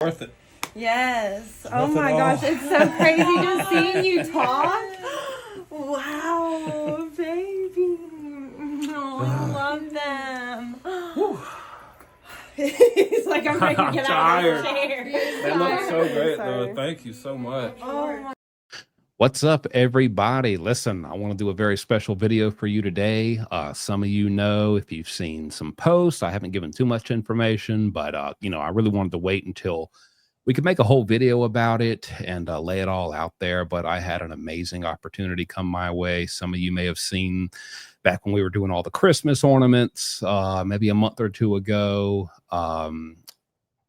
Worth it. Yes. Oh Nothing my at gosh, all. it's so crazy just seeing you talk. Wow, baby. Oh, I love them. He's like, I'm ready to get out of the chair. That looks so great, Sorry. though. Thank you so much. Oh my. What's up, everybody? Listen, I want to do a very special video for you today. Some of you know if you've seen some posts, I haven't given too much information, but I really wanted to wait until we could make a whole video about it and lay it all out there. But I had an amazing opportunity come my way. Some of you may have seen back when we were doing all the Christmas ornaments, maybe a month or two ago, a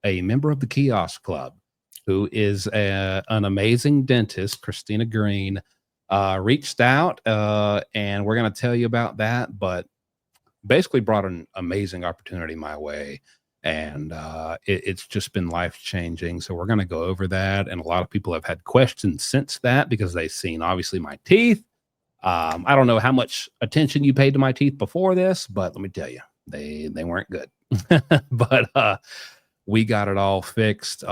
member of the Kiosk Club, who is an amazing dentist, Christina Greene, reached out, and we're going to tell you about that, but basically brought an amazing opportunity my way. And it's just been life-changing. So we're going to go over that. And a lot of people have had questions since that because they've seen, obviously, my teeth. I don't know how much attention you paid to my teeth before this, but let me tell you, they weren't good. But we got it all fixed.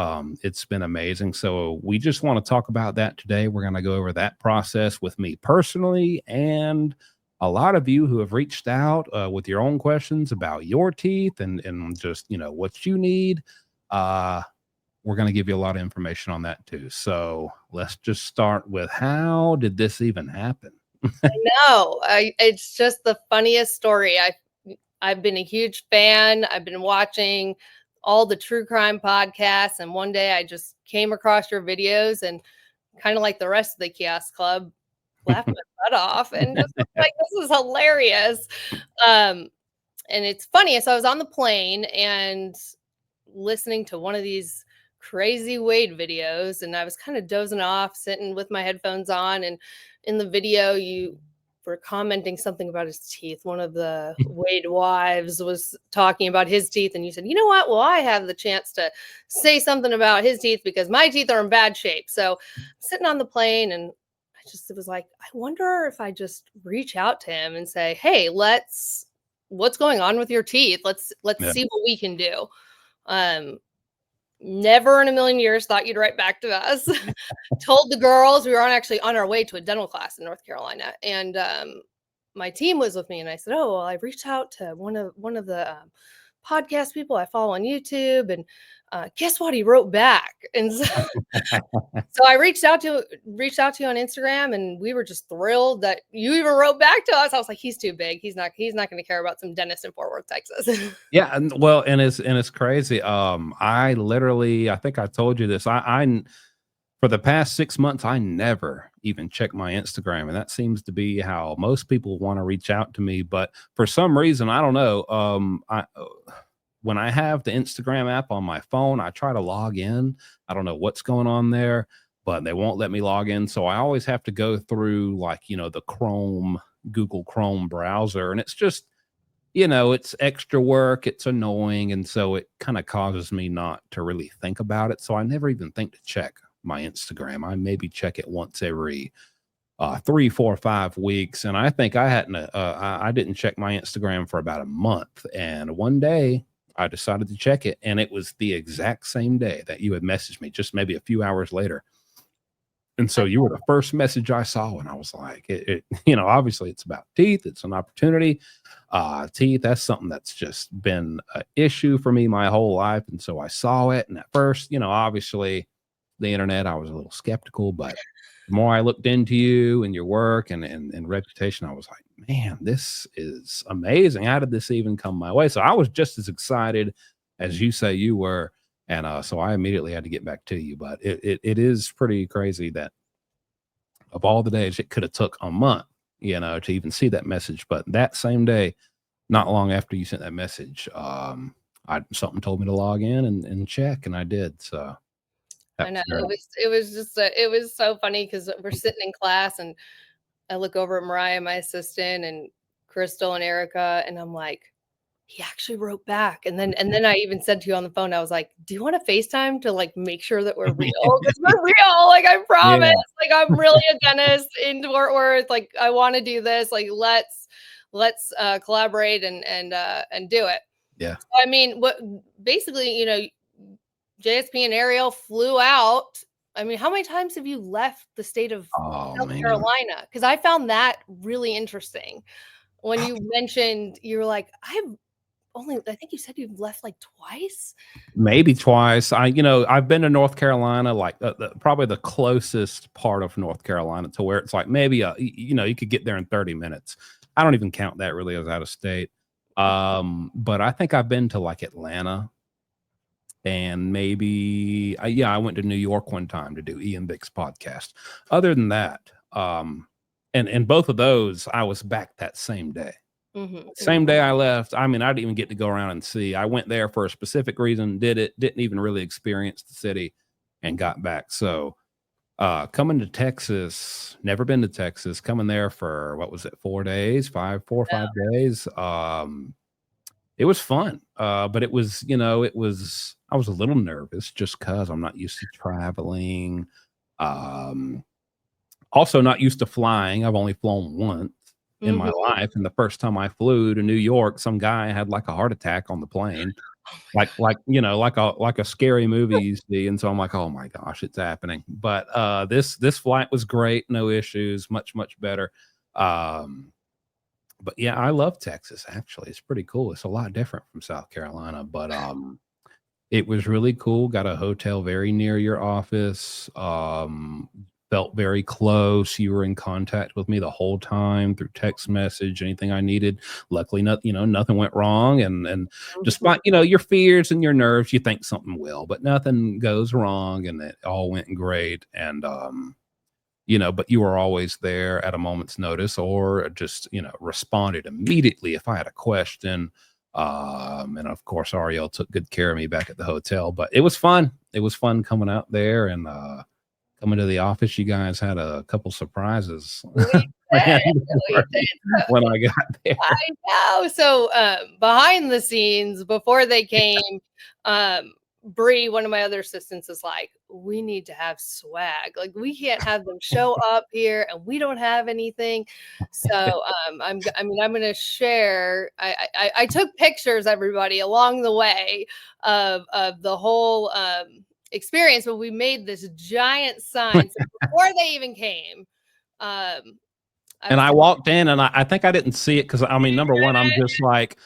It's been amazing. So we just want to talk about that today. We're going to go over that process with me personally and a lot of you who have reached out with your own questions about your teeth and just, what you need. We're going to give you a lot of information on that too. So let's just start with, how did this even happen? No, it's just the funniest story. I've been a huge fan. I've been watching all the true crime podcasts, and one day I just came across your videos and kind of like the rest of the Kiosk Club, laughed my butt off and just was like, this is hilarious. And it's funny. So I was on the plane and listening to one of these crazy Wade videos, and I was kind of dozing off, sitting with my headphones on, and in the video you were commenting something about his teeth. One of the Wade wives was talking about his teeth, and you said, you know what, well, I have the chance to say something about his teeth because my teeth are in bad shape. So I'm sitting on the plane, and it was like, I wonder if I just reach out to him and say, hey, what's going on with your teeth? Let's see what we can do. Never in a million years thought you'd write back to us. Told the girls we were actually on our way to a dental class in North Carolina, and my team was with me, and I said, oh, well, I reached out to one of the podcast people I follow on YouTube, and guess what, he wrote back. And so I reached out to you on Instagram, and we were just thrilled that you even wrote back to us. I was like, he's too big. He's not going to care about some dentist in Fort Worth, Texas. Yeah, and it's crazy. I think I told you this. I for the past 6 months, I never even check my Instagram, and that seems to be how most people want to reach out to me. But for some reason, I don't know. When I have the Instagram app on my phone, I try to log in. I don't know what's going on there, but they won't let me log in. So I always have to go through the Google Chrome browser, and it's just, it's extra work. It's annoying. And so it kind of causes me not to really think about it. So I never even think to check my Instagram. I maybe check it once every 3, 4, 5 weeks. And I think I didn't check my Instagram for about a month. And one day I decided to check it, and it was the exact same day that you had messaged me, just maybe a few hours later. And so you were the first message I saw, and I was like, obviously it's about teeth. It's an opportunity. Teeth, that's something that's just been an issue for me my whole life. And so I saw it. And at first, obviously the internet, I was a little skeptical, but the more I looked into you and your work and reputation, I was like, man, this is amazing. How did this even come my way? So I was just as excited as you say you were. And so I immediately had to get back to you. But it is pretty crazy that of all the days, it could have took a month, to even see that message. But that same day, not long after you sent that message, something told me to log in and check, and I did. So I know it was so funny because we're sitting in class, and I look over at Mariah, my assistant, and Crystal and Erica, and I'm like, he actually wrote back. And then I even said to you on the phone, I was like, do you want to FaceTime to make sure that we're real? Because we're real. I promise. Yeah. I'm really a dentist in Fort Worth. I want to do this. Let's collaborate and do it. Yeah. I mean, what basically, JSP and Ariel flew out. I mean, how many times have you left the state of Oh South man. Carolina? Because I found that really interesting. When you mentioned, you were like, I think you said you've left like twice. Maybe twice. I've been to North Carolina, like probably the closest part of North Carolina to where it's like maybe you could get there in 30 minutes. I don't even count that really as out of state. But I think I've been to like Atlanta, and maybe I went to New York one time to do Ian Bick's podcast. Other than that, and both of those I was back that same day. Same day I left. I mean, I didn't even get to go around and see. I went there for a specific reason, didn't even really experience the city, and got back. So coming to Texas, never been to Texas, coming there for what was it, 4 days, 4 or 5 days. It was fun. But it was, I was a little nervous just because I'm not used to traveling. Also not used to flying. I've only flown once in my life, and the first time I flew to New York, some guy had like a heart attack on the plane, like a scary movie you see. And so I'm like, oh my gosh, it's happening. But this flight was great, no issues, much better. But yeah, I love Texas. Actually, it's pretty cool. It's a lot different from South Carolina, but it was really cool. Got a hotel very near your office. Felt very close. You were in contact with me the whole time through text message, anything I needed. Luckily, nothing went wrong. And despite, your fears and your nerves, you think something will, but nothing goes wrong, and it all went great. And, but you were always there at a moment's notice, or just, responded immediately if I had a question. And of course, Ariel took good care of me back at the hotel, but it was fun. It was fun coming out there, and, coming to the office. You guys had a couple surprises We did. when I got there. I know. So behind the scenes, before they came, Bree, one of my other assistants, is like, we need to have swag. Like, we can't have them show up here and we don't have anything. So I'm going to share. I took pictures, everybody, along the way of the whole experience, but we made this giant sign. So before they even came, I walked in, and I think I didn't see it because number one, I'm just like,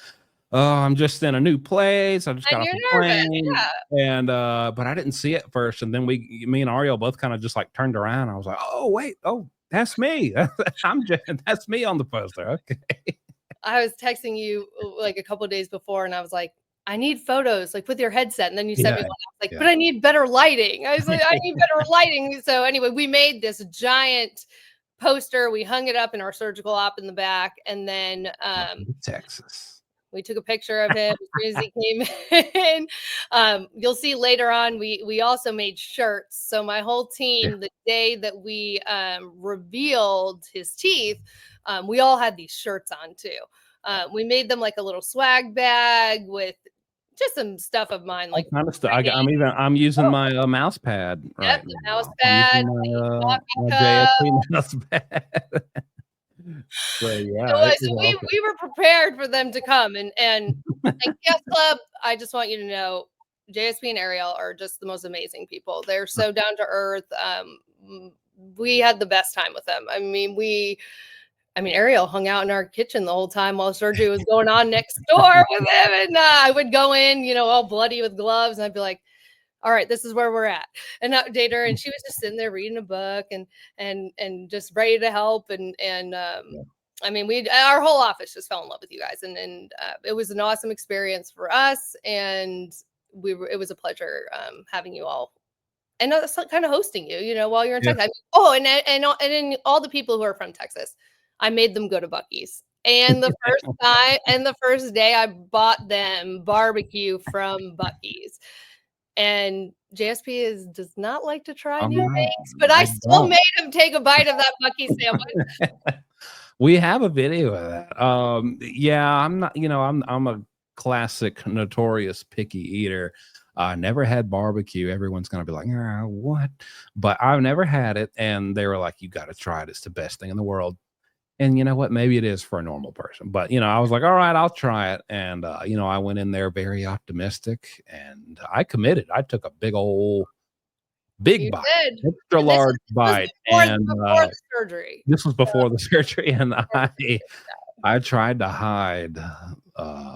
oh, I'm just in a new place. I just got off the plane, and but I didn't see it first. And then me and Ariel both kind of just like turned around. I was like, oh wait, that's me. That's me on the poster. Okay. I was texting you like a couple of days before, and I was like, I need photos, like with your headset. And then you sent me one. I was like, but I need better lighting. I was like, I need better lighting. So anyway, we made this giant poster. We hung it up in our surgical op in the back, and then Texas. We took a picture of him as soon as he came in. You'll see later on, we also made shirts. So my whole team, the day that we revealed his teeth, we all had these shirts on too. We made them like a little swag bag with just some stuff of mine, like kind of stuff. I'm using my mouse pad. Right. Yep, the mouse pad. My JSP mouse pad. So yeah, so we were prepared for them to come, and Yes Club, I just want you to know, JSP and Ariel are just the most amazing people. They're so down to earth. We had the best time with them. Ariel hung out in our kitchen the whole time while surgery was going on next door with him. And I would go in, all bloody with gloves. And I'd be like, all right, this is where we're at. And update her. And she was just sitting there reading a book and just ready to help. Our whole office just fell in love with you guys. And it was an awesome experience for us. And it was a pleasure having you all. And kind of hosting you, while you're in Texas. And then all the people who are from Texas, I made them go to Buc-ee's. And the first day I bought them barbecue from Buc-ee's. And JSP does not like to try new things, but I still made him take a bite of that Buc-ee's sandwich. We have a video of that. I'm not, I'm a classic notorious picky eater. I never had barbecue. Everyone's going to be like, what? But I've never had it. And they were like, you got to try it. It's the best thing in the world. And you know what? Maybe it is for a normal person, but I was like, all right, I'll try it. And I went in there very optimistic and I committed. I took a big You bite, did. extra And this large was bite. And before the surgery. this was before the surgery. And Before the surgery. I tried to hide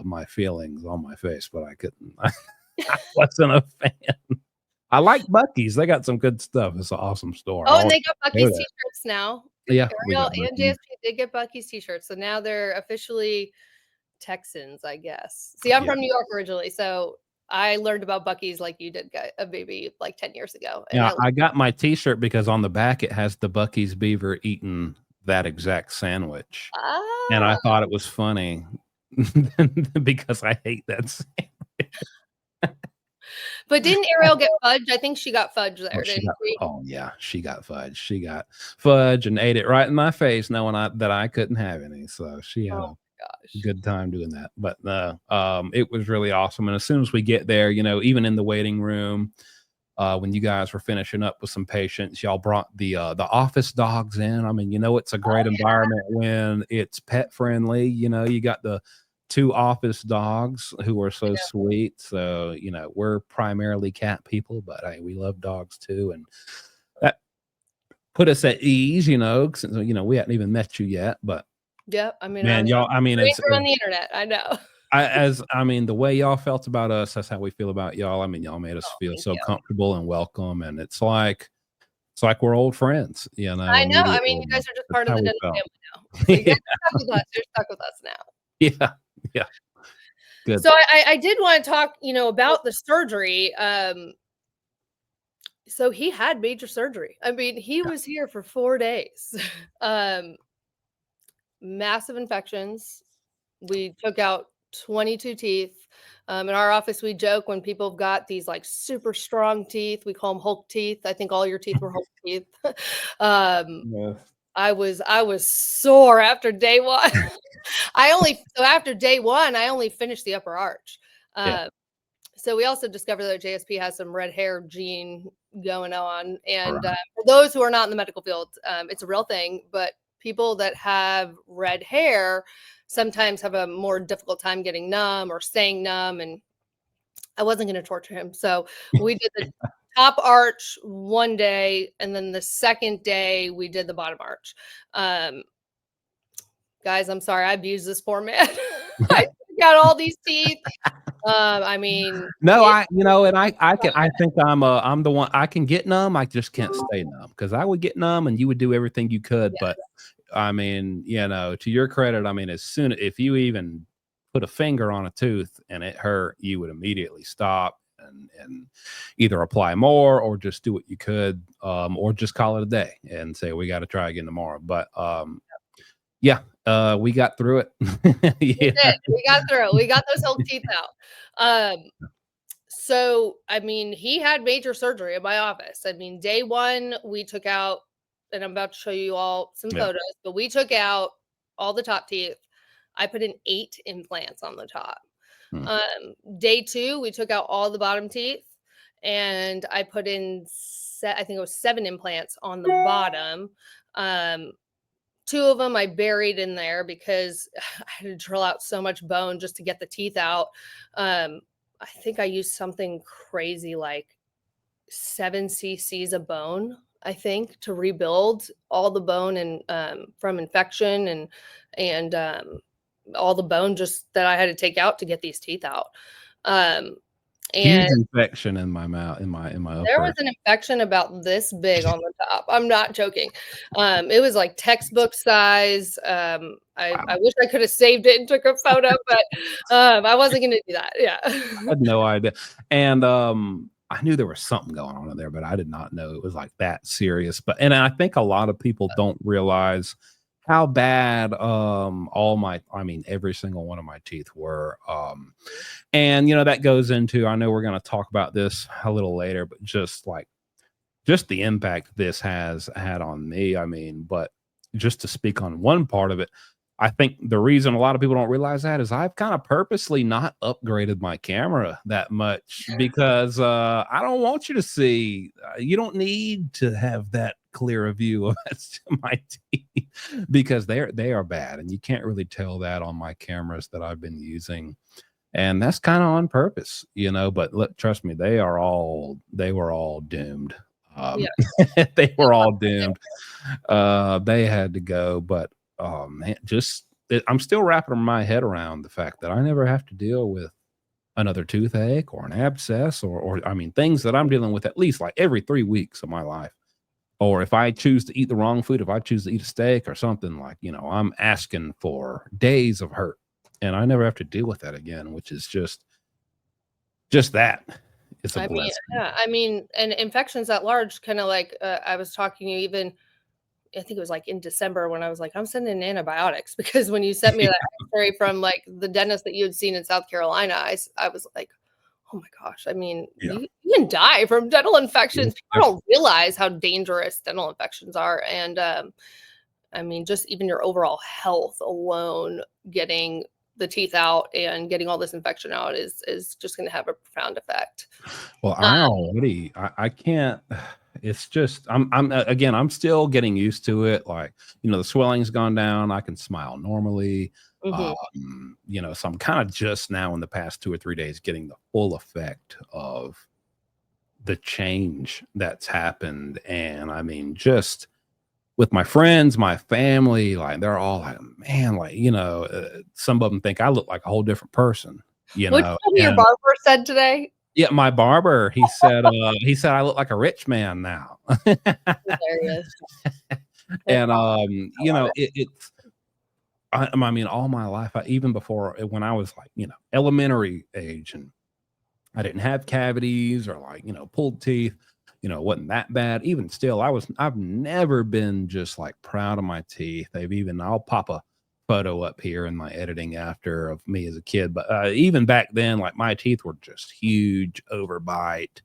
my feelings on my face, but I couldn't. I wasn't a fan. I like Buc-ee's. They got some good stuff. It's an awesome store. Oh, and they got Go Buc-ee's there. t-shirts now. Yeah, we Ariel got and Buc-ee's. JSP did get Buc-ee's t-shirts, so now they're officially Texans, I guess. See, I'm Yeah. from New York originally, so I learned about Buc-ee's like you did, maybe like 10 years ago. And Yeah, I got my T-shirt because on the back it has the Buc-ee's beaver eating that exact sandwich, and I ah, thought it was funny because I hate that sandwich. but didn't Ariel get fudge? I think she got fudge there, Oh, didn't she? oh yeah, she got fudge. She got fudge and ate it right in my face, knowing that I couldn't have any. So she had Oh a my gosh. good time doing that. But it was really awesome. And as soon as we get there, even in the waiting room, when you guys were finishing up with some patients, y'all brought the office dogs in. I mean, it's a great environment when it's pet friendly. You got the 2 office dogs who are so sweet. So, we're primarily cat people, but hey, we love dogs too. And that put us at ease, since, we hadn't even met you yet, but Yeah, I mean, man, y'all, I mean, stranger on the internet. I know. the way y'all felt about us, that's how we feel about y'all. I mean, y'all made us feel Thank so you. comfortable and welcome. And it's like we're old friends, I know. I immediately. mean, you guys are just That's part of how the we Denton felt. family now. So you guys are stuck with us. You're stuck with us now. Yeah. Yeah. Good. So I did want to talk, about the surgery. So he had major surgery. I mean, he was here for 4 days. Massive infections. We took out 22 teeth. In our office, we joke when people have got these like super strong teeth, we call them Hulk teeth. I think all your teeth were Hulk teeth. um, Yeah. I was sore after day one. After day one, I only finished the upper arch. Yeah. So we also discovered that JSP has some red hair gene going on. And Right. for those who are not in the medical field, it's a real thing. But people that have red hair sometimes have a more difficult time getting numb or staying numb. And I wasn't going to torture him. So we did the top arch one day. And then the second day, we did the bottom arch. Guys, I'm sorry. I abused this poor man. I got all these teeth. I mean, No, I think I'm the one. I can get numb. I just can't stay numb because I would get numb and you would do everything you could. Yeah. But I mean, to your credit, I mean, if you even put a finger on a tooth and it hurt, you would immediately stop and either apply more or just do what you could, or just call it a day and say we got to try again tomorrow. But yeah, we got through it. We did. We got through it. We got those Hulk teeth out. So I mean, he had major surgery in my office. I mean, day one, we took out, and I'm about to show you all some Yeah. photos, but we took out all the top teeth. I put in 8 implants on the top. Hmm. Day 2, we took out all the bottom teeth, and I put in I think it was 7 implants on the bottom. 2 of them I buried in there because I had to drill out so much bone just to get the teeth out. I think I used something crazy like 7 cc's of bone, I think, to rebuild all the bone and from infection and all the bone just that I had to take out to get these teeth out. Huge And infection in my mouth, in my there was upper. an infection about this big on the top. I'm not joking. It was like textbook size. I wish I could have saved it and took a photo, but I wasn't going to do that. Yeah. I had no idea. And I knew there was something going on in there, but I did not know it was like that serious. And I think a lot of people don't realize how bad every single one of my teeth were. And that goes into, I know we're going to talk about this a little later, but just the impact this has had on me. I mean, but just to speak on one part of it, I think the reason a lot of people don't realize that is I've kind of purposely not upgraded my camera that much because I don't want you to see. You don't need to have that clear a view of my teeth because they are bad, and you can't really tell that on my cameras that I've been using, and that's kind of on purpose, you know. But trust me, they were all doomed. They were all doomed. They had to go, but man, I'm still wrapping my head around the fact that I never have to deal with another toothache or an abscess or I mean things that I'm dealing with at least like every 3 weeks of my life. Or if I choose to eat the wrong food, if I choose to eat a steak or something, like, you know, I'm asking for days of hurt, and I never have to deal with that again, which is just that. It's a blessing. I mean, and infections at large, kind of like I was talking to you even, I think it was like in December when I was like, I'm sending antibiotics because when you sent me that X-ray from like the dentist that you had seen in South Carolina, I was like, oh my gosh. I mean, you can die from dental infections. People don't realize how dangerous dental infections are. And I mean, just even your overall health alone, getting the teeth out and getting all this infection out is just going to have a profound effect. Well, I can't. It's just again, I'm still getting used to it. Like, you know, the swelling's gone down. I can smile normally. You know, so I'm kind of just now in the past 2 or 3 days getting the full effect of the change that's happened. And I mean, just with my friends, my family, like they're all like, man, like, you know, some of them think I look like a whole different person, you know. What your barber said today? Yeah, my barber, he said I look like a rich man now. Hilarious. And you know, it's I mean, all my life, even before when I was like, you know, elementary age, and I didn't have cavities or like, you know, pulled teeth, you know, it wasn't that bad. Even still, I've never been just like proud of my teeth. I'll pop a photo up here in my editing after of me as a kid. But even back then, like my teeth were just huge, overbite,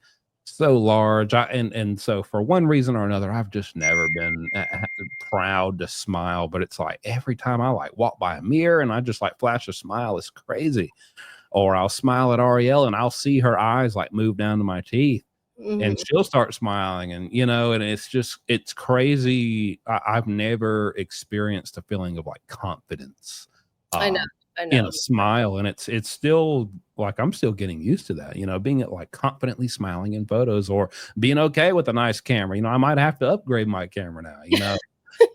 so large. And so for one reason or another, I've just never been proud to smile. But it's like every time I like walk by a mirror and I just like flash a smile, it's crazy. Or I'll smile at Ariel and I'll see her eyes like move down to my teeth. And she'll start smiling, and you know, and it's crazy. I've never experienced a feeling of like confidence I know in a smile, and it's still like I'm still getting used to that, you know, being like confidently smiling in photos or being okay with a nice camera. You know, I might have to upgrade my camera now, you know.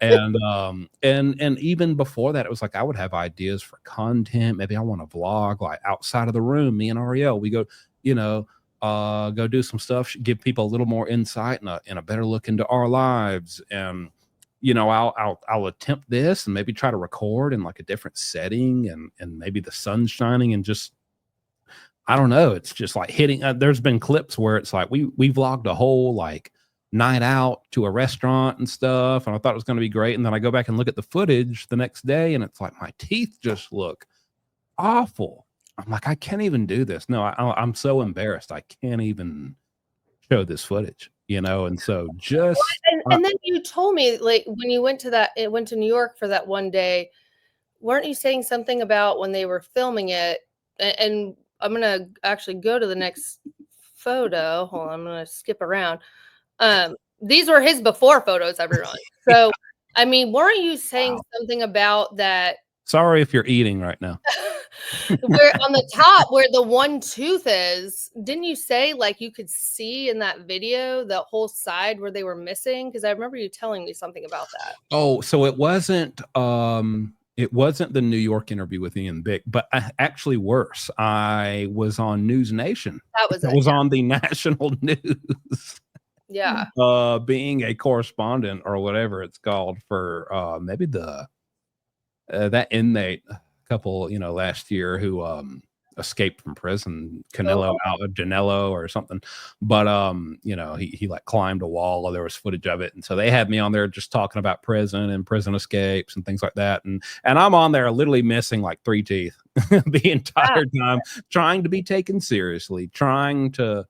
And even before that, it was like I would have ideas for content. Maybe I want to vlog like outside of the room. Me and Ariel, we go, you know, go do some stuff, give people a little more insight and a better look into our lives. And you know, I'll attempt this and maybe try to record in like a different setting and maybe the sun's shining and just I don't know. It's just like hitting. There's been clips where it's like we vlogged a whole like night out to a restaurant and stuff, and I thought it was going to be great. And then I go back and look at the footage the next day, and it's like my teeth just look awful. I'm like, I can't even do this. No, I'm so embarrassed. I can't even show this footage, you know? And so just. And then you told me like when you went to New York for that one day, weren't you saying something about when they were filming it? And I'm going to actually go to the next photo. Hold on, I'm going to skip around. These were his before photos, everyone. So, I mean, weren't you saying something about that? Sorry if you're eating right now. Where on the top where the one tooth is, didn't you say like you could see in that video the whole side where they were missing? Because I remember you telling me something about that. Oh, so it wasn't the New York interview with Ian Bick, but actually worse. I was on News Nation. That was on the national news. Yeah. Being a correspondent or whatever it's called for maybe that inmate couple, you know, last year who escaped from prison, Danilo or something. But you know, he like climbed a wall, or there was footage of it. And so they had me on there just talking about prison and prison escapes and things like that. And I'm on there literally missing like 3 teeth the entire time, trying to be taken seriously, trying to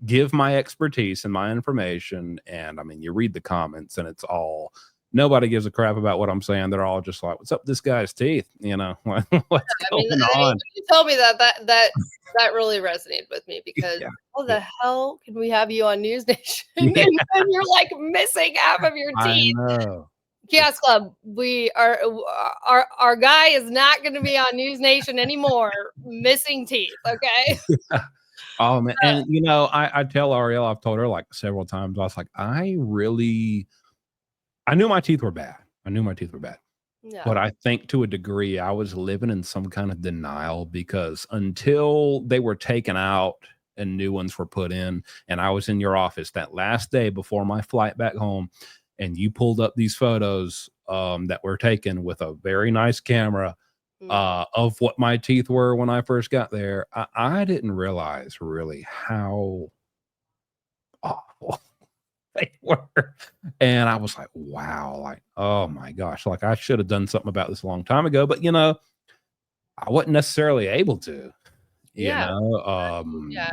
give my expertise and my information. And I mean, you read the comments and it's all nobody gives a crap about what I'm saying. They're all just like, "What's up with this guy's teeth?" You know, what's going on? when you told me that really resonated with me because Yeah. how the hell can we have you on News Nation Yeah. and then you're like missing half of your I teeth? know. Chaos Club, we are our guy is not going to be on News Nation anymore. Missing teeth, okay? Oh man, and you know, I tell Ariel, I've told her like several times. I was like, I knew my teeth were bad. I knew my teeth were bad. Yeah. But I think to a degree, I was living in some kind of denial because until they were taken out and new ones were put in, and I was in your office that last day before my flight back home, and you pulled up these photos that were taken with a very nice camera of what my teeth were when I first got there, I didn't realize really how awful they were. And I was like, wow, like, oh my gosh, like I should have done something about this a long time ago. But you know, I wasn't necessarily able to, Yeah.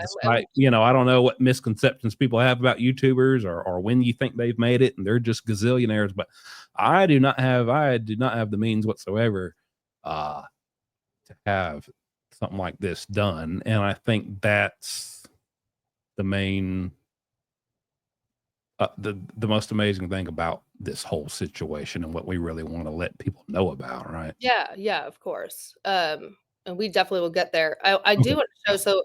despite, you know, I don't know what misconceptions people have about YouTubers or when you think they've made it and they're just gazillionaires, but I do not have the means whatsoever to have something like this done. And I think that's the main the most amazing thing about this whole situation and what we really want to let people know about, right? Yeah, of course. And we definitely will get there. I Okay. do want to show. So,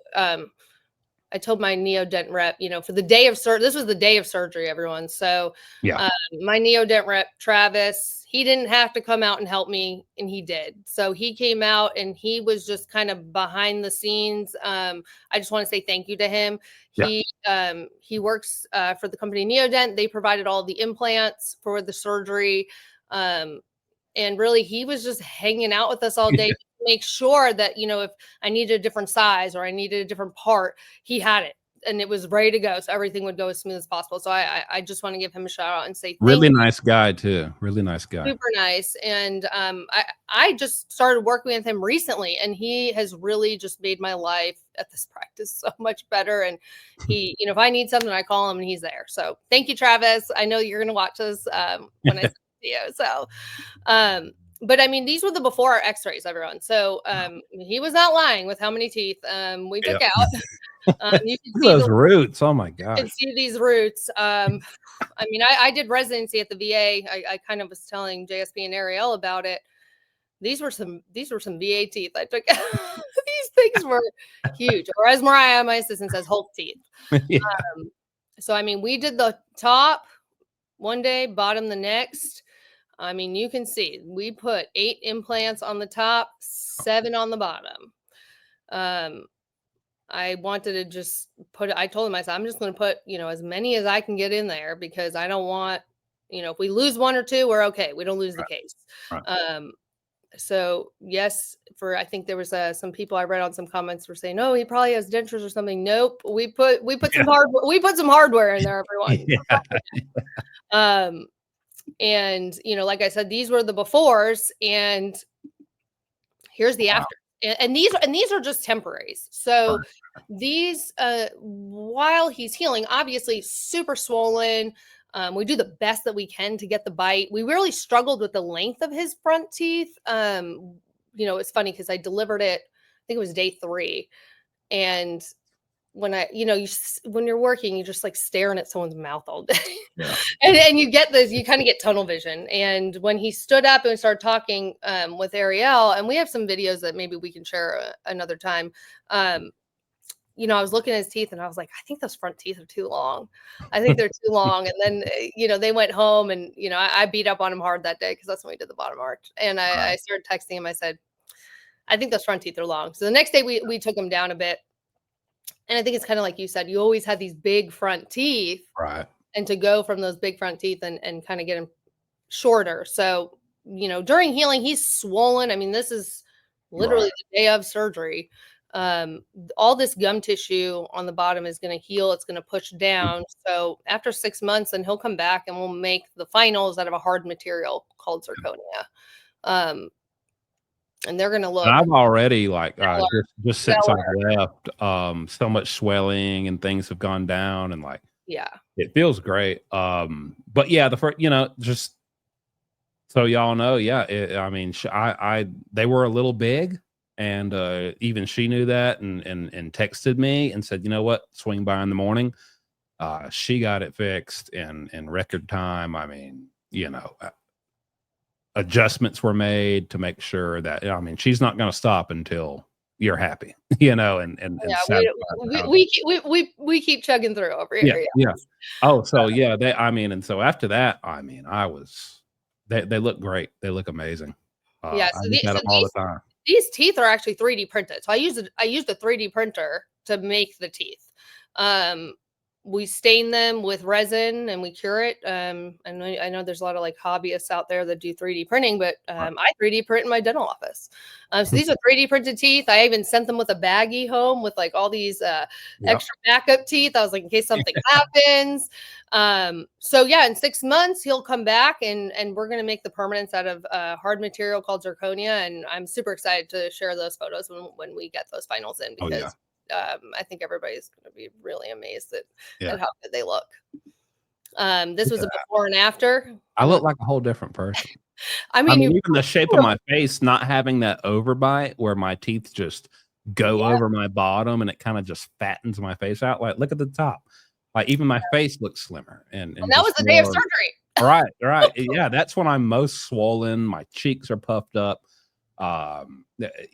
I told my neodent rep, for the day of surgery. This was the day of surgery, everyone. So, Yeah. my neodent rep, Travis, he didn't have to come out and help me, and he did. So he came out and he was just kind of behind the scenes. I just want to say thank you to him. Yeah. He works for the company Neodent. They provided all the implants for the surgery. And really, he was just hanging out with us all day to make sure that, if I needed a different size or I needed a different part, he had it and it was ready to go. So everything would go as smooth as possible. So I just want to give him a shout out and say, Really nice guy too. Really nice guy. super nice. And I just started working with him recently, and he has really just made my life at this practice so much better. And he, if I need something, I call him and he's there. So thank you, Travis. I know you're going to watch this when I send it to you. So, but I mean, these were the before x-rays, everyone. So he was not lying with how many teeth we took out. You can see those roots. Oh my you gosh. can see these roots. I mean, I did residency at the VA. I kind of was telling JSP and Ariel about it. These were some VA teeth I took. These things were huge. Or as Mariah, my assistant, says, Hulk teeth. Yeah. So I mean, we did the top one day, bottom the next. I mean, you can see we put 8 implants on the top, 7 on the bottom. I wanted to just I told myself, I'm just going to put, as many as I can get in there because I don't want, if we lose 1 or 2, we're okay. We don't lose the case. Right. So yes, I think there was some people I read on some comments were saying, oh, he probably has dentures or something. Nope. We put some hardware in there, everyone. Yeah. And, like I said, these were the befores and here's the after. And these are just temporaries. So these, while he's healing, obviously super swollen. We do the best that we can to get the bite. We really struggled with the length of his front teeth. It's funny because I delivered it, I think it was day 3. And when when you're working, you're just like staring at someone's mouth all day. Yeah. and you get this, you kind of get tunnel vision. And when he stood up and started talking with Ariel, and we have some videos that maybe we can share another time. I was looking at his teeth and I was like, I think those front teeth are too long. I think they're too long. And then, they went home and, I beat up on him hard that day because that's when we did the bottom arch. And I started texting him. I said, I think those front teeth are long. So the next day we took them down a bit. And I think it's kind of like you said, you always had these big front teeth. Right. And to go from those big front teeth and kind of get them shorter. So, during healing, he's swollen. I mean, this is literally the day of surgery. All this gum tissue on the bottom is going to heal. It's going to push down. So after 6 months, then he'll come back and we'll make the finals out of a hard material called zirconia. And they're going to look. And I've already just since I left, so much swelling and things have gone down and yeah, it feels great. But yeah, the first, just So y'all know, yeah. I mean, they were a little big, and even she knew that, and texted me and said, you know what, swing by in the morning. She got it fixed in record time. I mean, adjustments were made to make sure that, I mean, she's not going to stop until you're happy, and Yeah, satisfied with how it is. we keep chugging through over Yeah, here. Yeah. yeah. Oh, so yeah, I mean, and so after that, I mean, they look great. They look amazing. Yeah, I look at them all the time. these teeth are actually 3D printed. So I used a 3D printer to make the teeth. Um, we stain them with resin and we cure it. And I know there's a lot of like hobbyists out there that do 3D printing, but Right. I 3D print in my dental office. So these are 3D printed teeth. I even sent them with a baggie home with like all these Yep. extra backup teeth. I was like, in case something happens. So yeah, in 6 months he'll come back and we're gonna make the permanents out of hard material called zirconia, and I'm super excited to share those photos when we get those finals in, Oh, yeah. because I think everybody's gonna be really amazed Yeah. at how good they look. This was a Yeah. before and after. I look like a whole different person. I I mean, mean, you even the shape of my face, not having that overbite where my teeth just go yeah, over my bottom and it kind of just fattens my face out. Like, look at the top. Like, even my face looks slimmer and and that was just the day of more. surgery. Right, right. Yeah, that's when I'm most swollen. My cheeks are puffed up.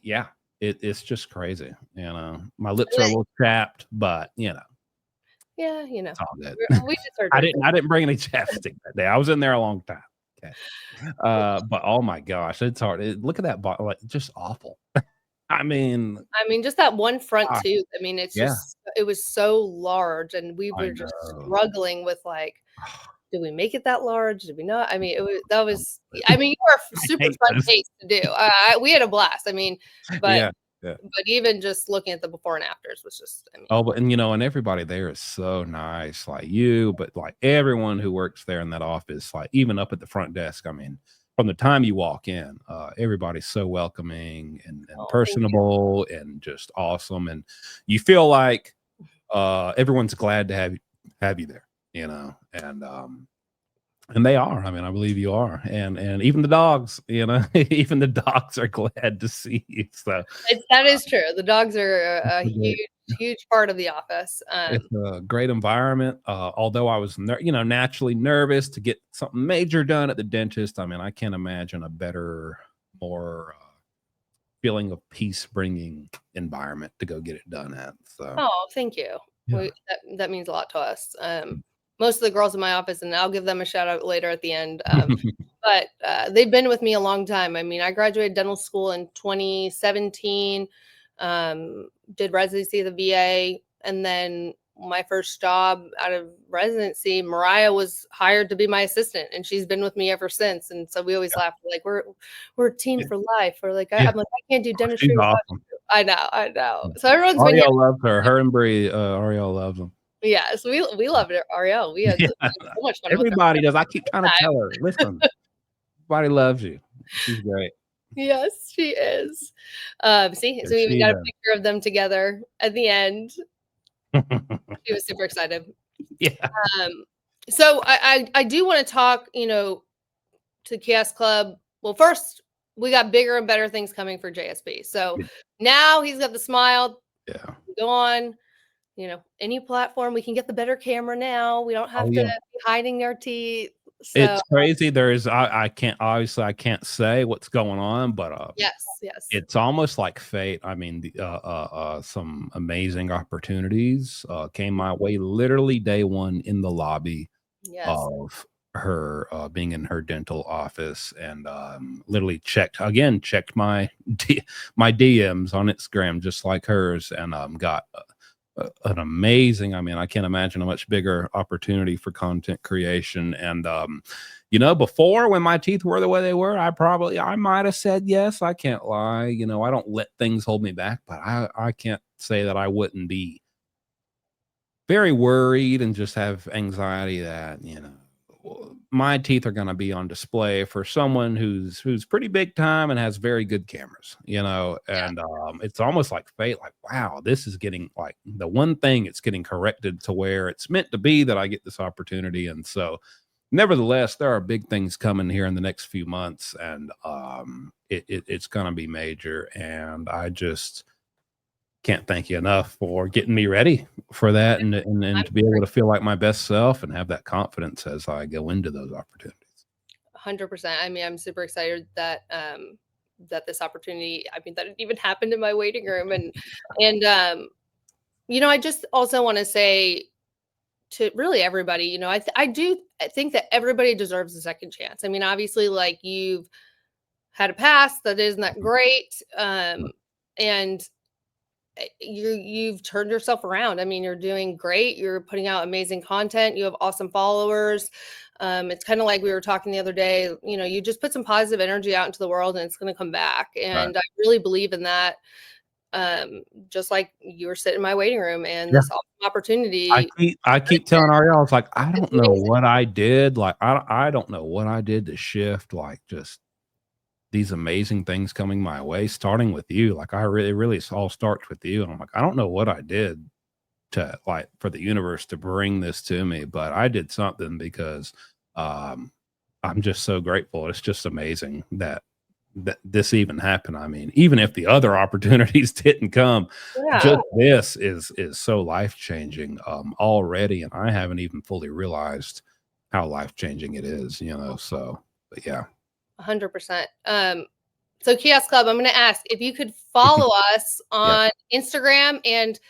Yeah, it's just crazy. My lips are a little chapped, but Yeah, it's all good. we did I surgery. didn't bring any chapstick that day. I was in there a long time. Okay. But oh my gosh, it's hard. Look at that bottle, like just awful. I mean, I mean, just that one front gosh, tooth. I mean, yeah, it was so large, and we I were just know. struggling with like, did we make it that large? Did we not? I mean, I I mean, you were a super hate fun this. case to do. We had a blast. I mean, but Yeah, yeah. even just looking at the before and afters was just, I mean, Oh, but and everybody there is so nice, like you, but like everyone who works there in that office, like even up at the front desk. I mean, from the time you walk in, everybody's so welcoming and oh, thank you. personable and just awesome. And you feel like everyone's glad to have you there, and they are. I mean, I believe you are, and even the dogs, even the dogs are glad to see you. So That is true. The dogs are a it's a great, huge part of the office. it's a great environment. Although I was, naturally nervous to get something major done at the dentist. I mean, I can't imagine a better, more feeling of peace bringing environment to go get it done at. So Oh, thank you. yeah. That means a lot to us. Most of the girls in my office, and I'll give them a shout out later at the end. But they've been with me a long time. I mean, I graduated dental school in 2017, did residency at the VA, and then my first job out of residency, Mariah was hired to be my assistant, and she's been with me ever since. And so we always laugh, like we're a team Yeah. for life. Or like Yeah. I'm like, I can't do She's dentistry without awesome. you. I know. So everyone's been here. Ariel loves her. Her and Bree, Ariel loves them. Yes, we loved it, Ariel. We had Yeah. so much fun with her. Everybody does. I keep trying to tell her, listen, everybody loves you. She's great. Yes, she is. See, so we even She got a does. picture of them together at the end. She was super excited. Yeah. So I do want to talk, to Chaos Club. Well, first we got bigger and better things coming for JSP. So now he's got the smile. Yeah. Go on, any platform. We can get the better camera now. We don't have Oh to yeah. be hiding their teeth. So It's crazy. I can't say what's going on, but yes. it's almost like fate. I mean, some amazing opportunities came my way literally day one in the lobby Yes. of her being in her dental office, and literally checked my my DMs on Instagram just like hers, and got an amazing, I mean, I can't imagine a much bigger opportunity for content creation. And before, when my teeth were the way they were, I might have said yes. I can't lie. I don't let things hold me back, but I can't say that I wouldn't be very worried and just have anxiety that my teeth are going to be on display for someone who's pretty big time and has very good cameras, and it's almost like fate. Like, wow, this is getting, like, the one thing it's getting corrected to where it's meant to be, that I get this opportunity. And so nevertheless, there are big things coming here in the next few months, and it's going to be major. And I just can't thank you enough for getting me ready for that, and to be able to feel like my best self and have that confidence as I go into those opportunities. 100%. I mean, I'm super excited that that this opportunity, I mean, that it even happened in my waiting room. And you know, I just also want to say to really everybody, you know, I do think that everybody deserves a second chance. I mean, obviously, like, you've had a past that isn't that great. And you've turned yourself around. I mean, you're doing great. You're putting out amazing content. You have awesome followers. It's kind of like we were talking the other day, you know, you just put some positive energy out into the world and it's going to come back. And I really believe in that. Just like you were sitting in my waiting room and this awesome opportunity. I keep telling Ariel, it's like, I don't know what I did. Like, I don't know what I did to shift, like, just these amazing things coming my way, starting with you. Like, it really all starts with you. And I'm like, I don't know what I did to, like, for the universe to bring this to me, but I did something because I'm just so grateful. It's just amazing that this even happened. I mean, even if the other opportunities didn't come, just this is so life-changing already. And I haven't even fully realized how life-changing it is, you know, so, but yeah. 100%. So Kiosk Club, I'm going to ask if you could follow us on Instagram, and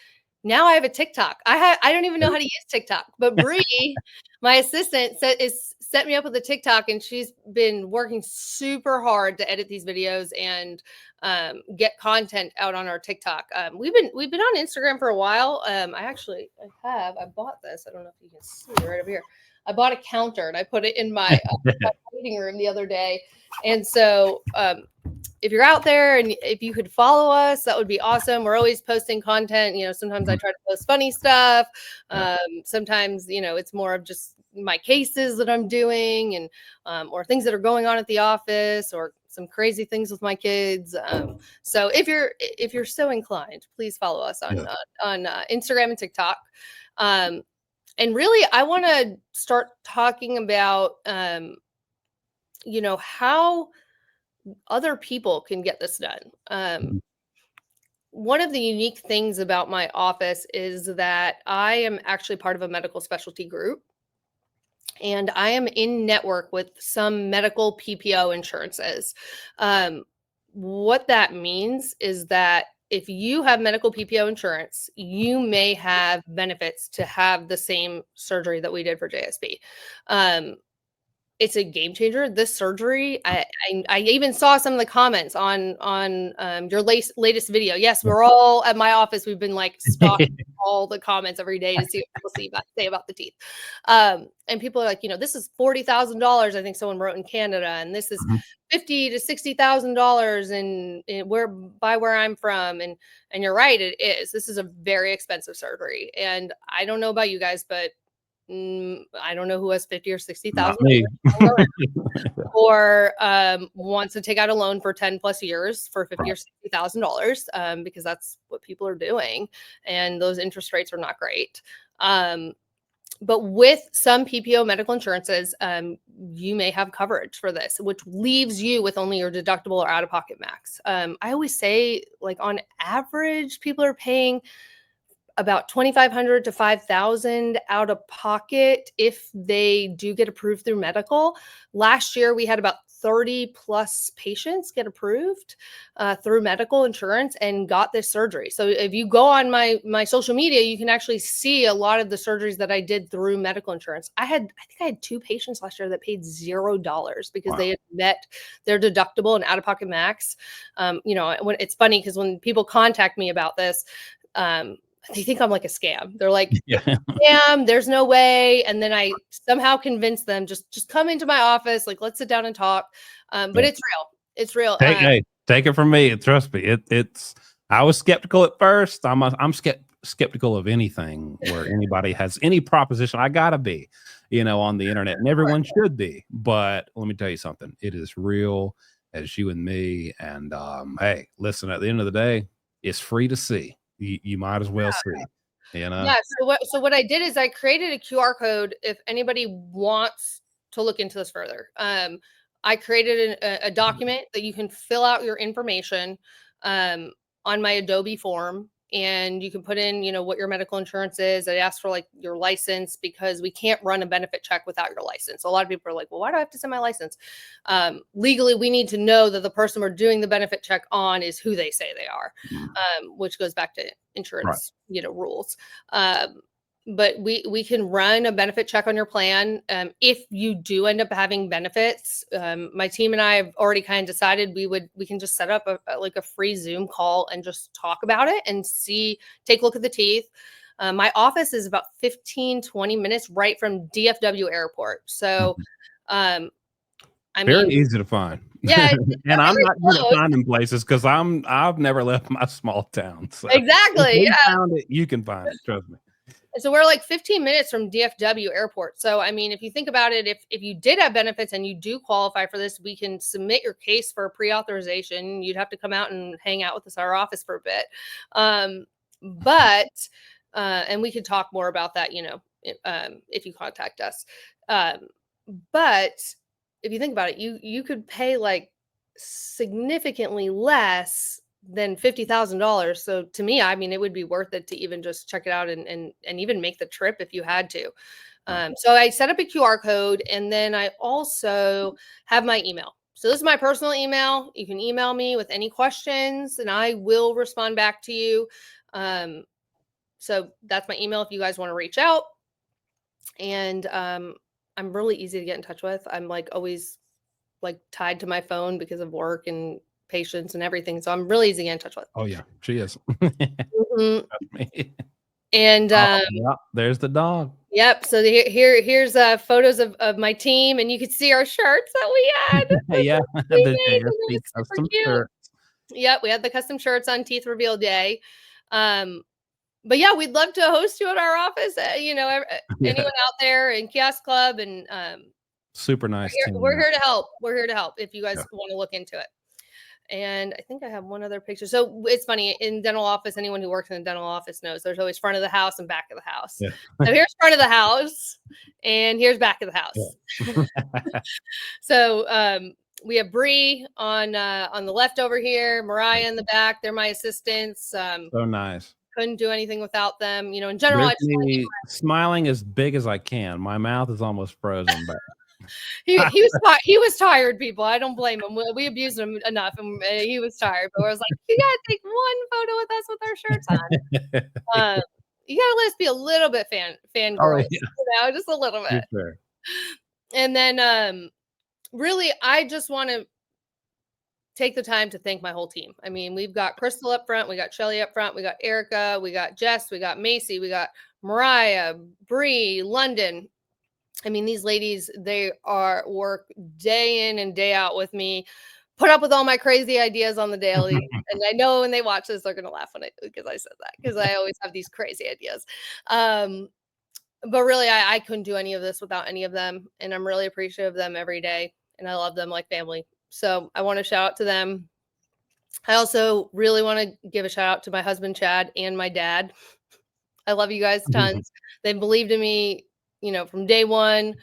now I have a TikTok. I don't even know how to use TikTok, but Bree, my assistant, set me up with a TikTok, and she's been working super hard to edit these videos and get content out on our TikTok. We've been on Instagram for a while. I bought this. I don't know if you can see right over here. I bought a counter and I put it in my waiting room the other day. And so if you're out there and if you could follow us, that would be awesome. We're always posting content. You know, sometimes I try to post funny stuff. Sometimes, you know, it's more of just my cases that I'm doing, and or things that are going on at the office, or some crazy things with my kids. So if you're so inclined, please follow us on Instagram and TikTok. And really, I want to start talking about, you know, how other people can get this done. One of the unique things about my office is that I am actually part of a medical specialty group, and I am in network with some medical PPO insurances. What that means is that if you have medical PPO insurance, you may have benefits to have the same surgery that we did for JSP. It's a game changer. This surgery, I even saw some of the comments on your latest video. Yes, we're all at my office. We've been like stalking all the comments every day to see what people say about the teeth. And people are like, you know, this is $40,000. I think someone wrote in Canada, and this is $50,000 to $60,000 in where I'm from. And you're right, it is. This is a very expensive surgery, and I don't know about you guys, but I don't know who has 50 or 60,000 or wants to take out a loan for 10 plus years for $50,000 or $60,000 because that's what people are doing, and those interest rates are not great. But with some PPO medical insurances, you may have coverage for this, which leaves you with only your deductible or out-of-pocket max. I always say, like, on average, people are paying about $2,500 to $5,000 out of pocket if they do get approved through medical. Last year, we had about 30 plus patients get approved through medical insurance and got this surgery. So if you go on my social media, you can actually see a lot of the surgeries that I did through medical insurance. I think I had 2 patients last year that paid $0 because they had met their deductible and out-of-pocket max. You know, it's funny because when people contact me about this, they think I'm like a scam. They're like, scam, there's no way. And then I somehow convince them, just come into my office. Like, let's sit down and talk. But it's real. It's real. Take it from me. Trust me. I was skeptical at first. I'm skeptical of anything where anybody has any proposition. I gotta be, you know, on the internet, and everyone should be. But let me tell you something. It is real as you and me. And hey, listen, at the end of the day, it's free to see. You might as well see, you know? Yeah. So what I did is I created a QR code if anybody wants to look into this further. I created a document that you can fill out your information on my Adobe form, and you can put in, what your medical insurance is. I asked for like your license because we can't run a benefit check without your license. So a lot of people are like, well, why do I have to send my license? Legally, we need to know that the person we're doing the benefit check on is who they say they are, which goes back to insurance, rules. But we can run a benefit check on your plan. If you do end up having benefits, my team and I have already kind of decided we can just set up a free Zoom call and just talk about it and take a look at the teeth. My office is about 15-20 minutes right from DFW airport. So, very easy to find. Yeah. And I'm not good at finding places because I've never left my small town. So exactly. If you found it, you can find it. Trust me. So we're like 15 minutes from DFW airport. So, I mean, if you think about it, if you did have benefits and you do qualify for this, we can submit your case for pre-authorization. You'd have to come out and hang out with us at our office for a bit. And we could talk more about that, if you contact us. But if you think about it, you could pay like significantly less than $50,000. So to me, I mean, it would be worth it to even just check it out and even make the trip if you had to. So I set up a QR code, and then I also have my email. So this is my personal email. You can email me with any questions and I will respond back to you. So that's my email if you guys want to reach out. And I'm really easy to get in touch with. I'm like always like tied to my phone because of work and patients and everything. So I'm really easy to get in touch with. Oh yeah, she is. And there's the dog. Yep. So here's photos of my team, and you can see our shirts that we had. Yeah, the custom shirts. Yep, we had the custom shirts on Teeth Reveal Day. But yeah, we'd love to host you at our office. Anyone out there in Kiosk Club, and super nice. We're here to help. We're here to help if you guys want to look into it. And I think I have one other picture. So it's funny, in dental office, anyone who works in the dental office knows there's always front of the house and back of the house. Yeah. So here's front of the house and here's back of the house. Yeah. So we have Bree on the left over here, Mariah in the back. They're my assistants. So nice. Couldn't do anything without them. In general, I just smiling as big as I can. My mouth is almost frozen back. He was tired, people. I don't blame him. We abused him enough, and he was tired. But I was like, you gotta take one photo with us with our shirts on. You gotta let us be a little bit fangirl, just a little bit. Sure. And then, really, I just want to take the time to thank my whole team. I mean, we've got Crystal up front, we got Shelly up front, we got Erica, we got Jess, we got Macy, we got Mariah, Bree, London. I mean, these ladies, they work day in and day out with me, put up with all my crazy ideas on the daily. And I know when they watch this, they're going to laugh because I said that, because I always have these crazy ideas. But really, I couldn't do any of this without any of them. And I'm really appreciative of them every day. And I love them like family. So I want to shout out to them. I also really want to give a shout out to my husband, Chad, and my dad. I love you guys tons. They believed in me, from day one.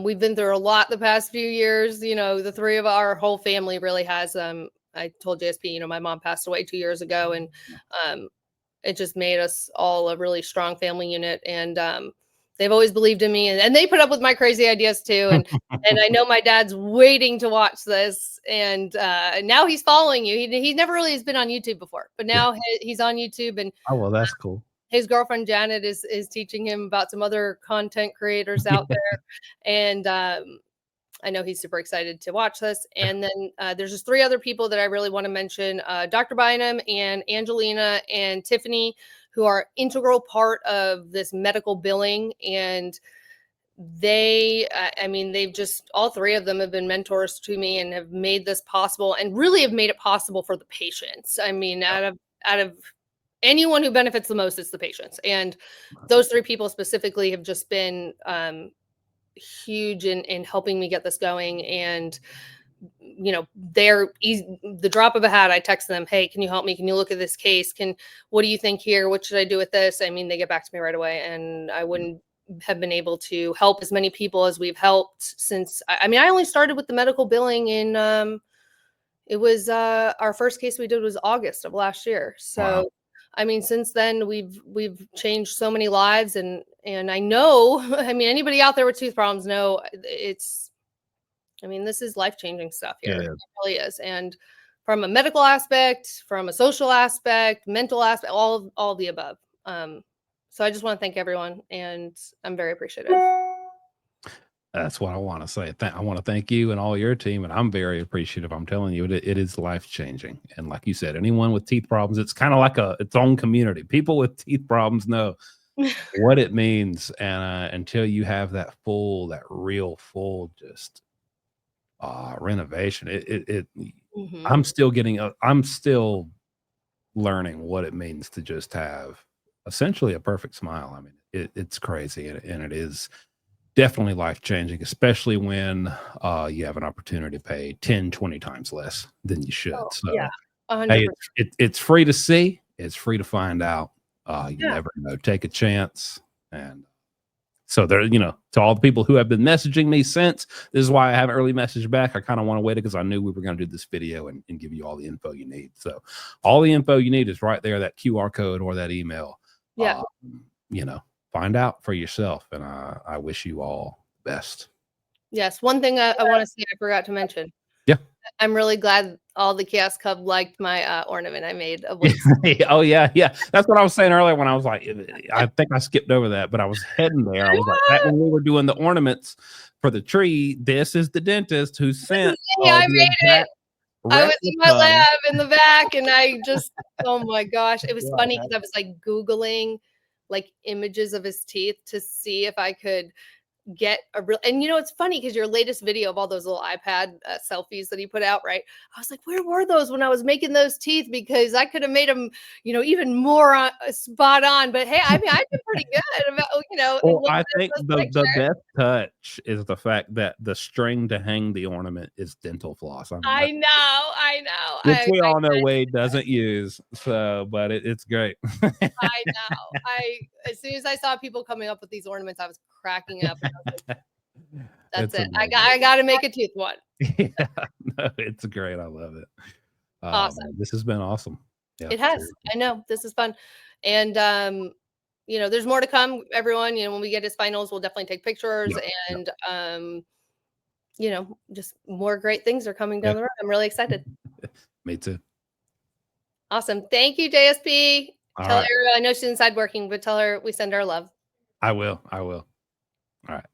We've been through a lot the past few years. The three of our whole family really has. I told JSP, my mom passed away 2 years ago, and it just made us all a really strong family unit. And they've always believed in me, and they put up with my crazy ideas too. And and I know my dad's waiting to watch this, and now he's following you. He never really has been on YouTube before, but now he's on YouTube. And oh, well, that's cool. His girlfriend Janet is teaching him about some other content creators out there. And I know he's super excited to watch this. And then there's just three other people that I really want to mention, Dr. Bynum and Angelina and Tiffany, who are integral part of this medical billing. And they've just, all three of them have been mentors to me and have made this possible, and really have made it possible for the patients. I mean, out of anyone who benefits the most, is the patients. And those three people specifically have just been huge in helping me get this going. And, they're easy, the drop of a hat. I text them, hey, can you help me? Can you look at this case? What do you think here? What should I do with this? I mean, they get back to me right away, and I wouldn't have been able to help as many people as we've helped since. I mean, I only started with the medical billing in it was our first case we did was August of last year. So Wow. I mean, since then we've changed so many lives, and I know, I mean, anybody out there with tooth problems know it's, I mean, this is life-changing stuff here. It It is. really is. And from a medical aspect, from a social aspect, mental aspect, all of the above. So I just want to thank everyone, and I'm very appreciative. That's what I want to say. I want to thank you and all your team, and I'm very appreciative. I'm telling you, it is life changing. And like you said, anyone with teeth problems, it's kind of like its own community. People with teeth problems know what it means, and until you have that real full, just renovation, Mhm. I'm still learning what it means to just have essentially a perfect smile. I mean, it's crazy, and it is definitely life changing, especially when you have an opportunity to pay 10, 20 times less than you should. Oh, yeah, So, hey, 100%. it's free to see, it's free to find out. You Yeah. never know. Take a chance. And so there, to all the people who have been messaging me since, this is why I haven't really messaged back. I kind of want to wait because I knew we were going to do this video and give you all the info you need. So all the info you need is right there, that QR code or that email. Yeah. You know, find out for yourself. And I wish you all the best. Yes. One thing I want to say I forgot to mention. Yeah. I'm really glad all the Chaos Cub liked my ornament I made of weights. Oh yeah, yeah. That's what I was saying earlier when I was like, I think I skipped over that, but I was heading there. I was like, back when we were doing the ornaments for the tree, this is the dentist who sent Yeah, I the made it. exact I was in my replica. lab in the back, and I just, oh my gosh, it was Yeah, funny because I was like Googling like images of his teeth to see if I could get a real, and it's funny because your latest video of all those little iPad selfies that he put out, right? I was like, where were those when I was making those teeth? Because I could have made them, even more spot on. But hey, I mean, I did pretty good about, Well, looking I at think those the pictures. best touch is the fact that the string to hang the ornament is dental floss. I mean, I know, I know. which we all know Wade doesn't use. So, but it's great. I know. As soon as I saw people coming up with these ornaments, I was cracking up. And I was like, that's It's it. amazing. I got to make a tooth one. Yeah, no, it's great. I love it. Awesome. This has been awesome. Yeah, It has. seriously. I know. This is fun. And there's more to come, everyone. When we get his finals, we'll definitely take pictures, Yeah, yeah, and just more great things are coming yeah. down the road. I'm really excited. Me too. Awesome. Thank you, JSP. All Tell right. her, I know she's inside working, but tell her we send our love. I will. All right.